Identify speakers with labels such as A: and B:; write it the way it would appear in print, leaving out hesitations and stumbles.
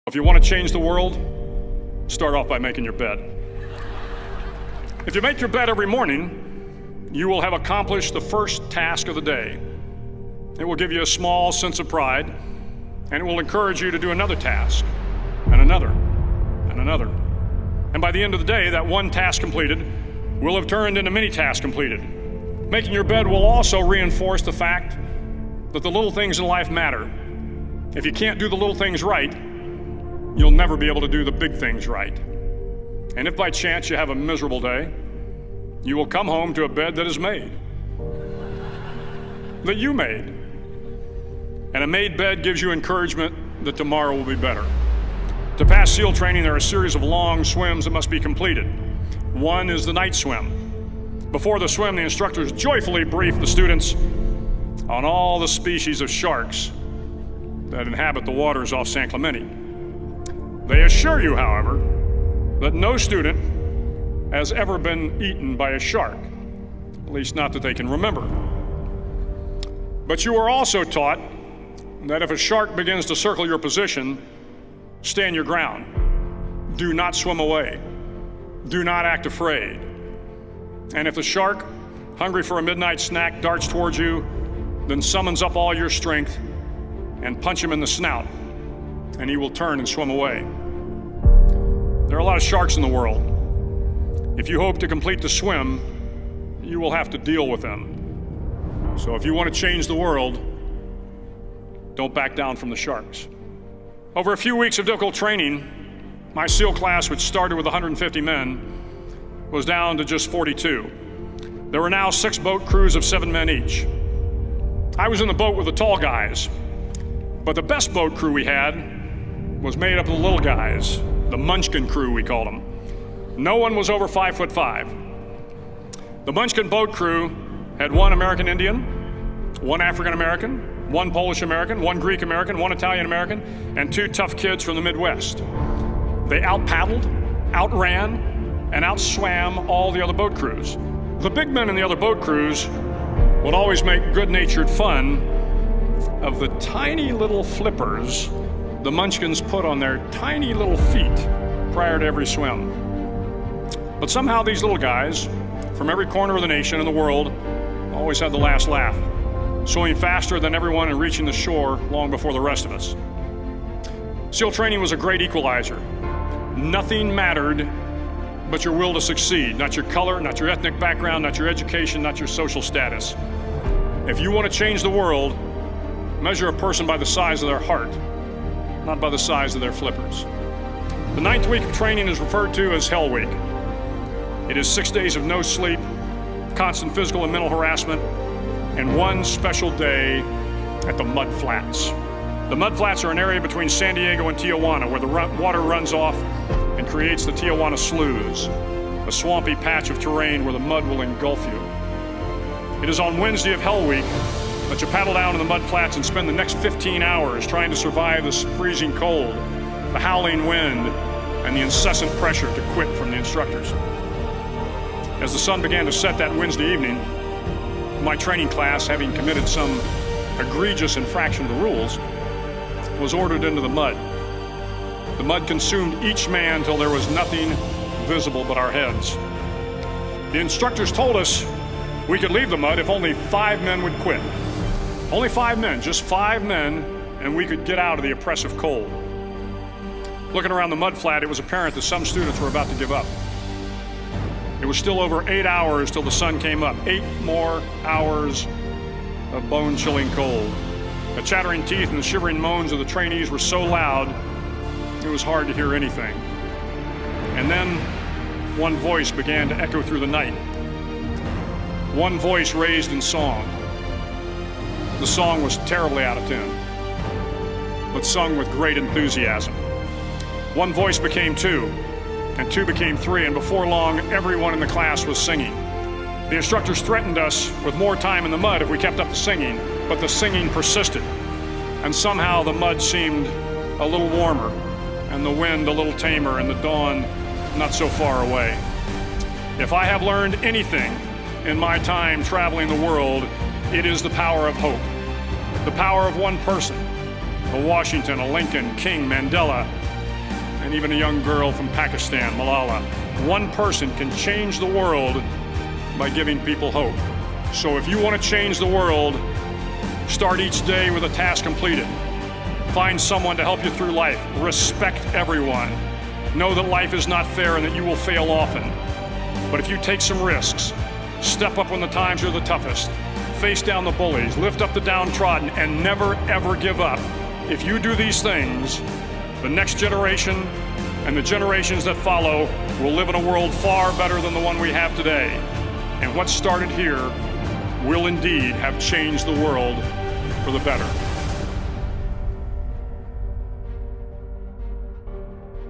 A: If you want to change the world, start off by making your bed. If you make your bed every morning, you will have accomplished the first task of the day. It will give you a small sense of pride, and it will encourage you to do another task, and another, and another. And by the end of the day, that one task completed will have turned into many tasks completed. Making your bed will also reinforce the fact that the little things in life matter. If you can't do the little things right, you'll never be able to do the big things right. And if by chance you have a miserable day, you will come home to a bed that is made, that you made. And a made bed gives you encouragement that tomorrow will be better. To pass SEAL training, there are a series of long swims that must be completed. One is the night swim. Before the swim, the instructors joyfully brief the students on all the species of sharks that inhabit the waters off San Clemente. They assure you, however, that no student has ever been eaten by a shark, at least not that they can remember. But you are also taught that if a shark begins to circle your position, stand your ground. Do not swim away. Do not act afraid. And if the shark, hungry for a midnight snack, darts towards you, then summons up all your strength and punch him in the snout, and he will turn and swim away. There are a lot of sharks in the world. If you hope to complete the swim, you will have to deal with them. So if you want to change the world, don't back down from the sharks. Over a few weeks of difficult training, my SEAL class, which started with 150 men, was down to just 42. There were now 6 boat crews of 7 men each. I was in the boat with the tall guys, but the best boat crew we had was made up of the little guys, the Munchkin crew, we called them. No one was over 5'5". The Munchkin boat crew had 1 American Indian, 1 African American, 1 Polish American, 1 Greek American, 1 Italian American, and 2 tough kids from the Midwest. They out-paddled, outran, and outswam all the other boat crews. The big men in the other boat crews would always make good-natured fun of the tiny little flippers the Munchkins put on their tiny little feet prior to every swim. But somehow these little guys from every corner of the nation and the world always had the last laugh, swimming faster than everyone and reaching the shore long before the rest of us. SEAL training was a great equalizer. Nothing mattered but your will to succeed, not your color, not your ethnic background, not your education, not your social status. If you want to change the world, measure a person by the size of their heart, not by the size of their flippers. The 9th week of training is referred to as Hell Week. It is 6 days of no sleep, constant physical and mental harassment, and 1 special day at the Mud Flats. The Mud Flats are an area between San Diego and Tijuana where the water runs off and creates the Tijuana Sloughs, a swampy patch of terrain where the mud will engulf you. It is on Wednesday of Hell Week that you paddle down in the mud flats and spend the next 15 hours trying to survive the freezing cold, the howling wind, and the incessant pressure to quit from the instructors. As the sun began to set that Wednesday evening, my training class, having committed some egregious infraction of the rules, was ordered into the mud. The mud consumed each man till there was nothing visible but our heads. The instructors told us we could leave the mud if only 5 men would quit. Only 5 men, just 5 men, and we could get out of the oppressive cold. Looking around the mud flat, it was apparent that some students were about to give up. It was still over 8 hours till the sun came up. 8 more hours of bone-chilling cold. The chattering teeth and the shivering moans of the trainees were so loud, it was hard to hear anything. And then one voice began to echo through the night. One voice raised in song. The song was terribly out of tune, but sung with great enthusiasm. One voice became 2, and 2 became 3, and before long, everyone in the class was singing. The instructors threatened us with more time in the mud if we kept up the singing, but the singing persisted, and somehow the mud seemed a little warmer, and the wind a little tamer, and the dawn not so far away. If I have learned anything in my time traveling the world, it is the power of hope. The power of one person, a Washington, a Lincoln, King, Mandela, and even a young girl from Pakistan, Malala. One person can change the world by giving people hope. So if you want to change the world, start each day with a task completed. Find someone to help you through life. Respect everyone. Know that life is not fair and that you will fail often. But if you take some risks, step up when the times are the toughest, face down the bullies, lift up the downtrodden, and never ever give up. If you do these things, the next generation and the generations that follow will live in a world far better than the one we have today. And what started here will indeed have changed the world for the better.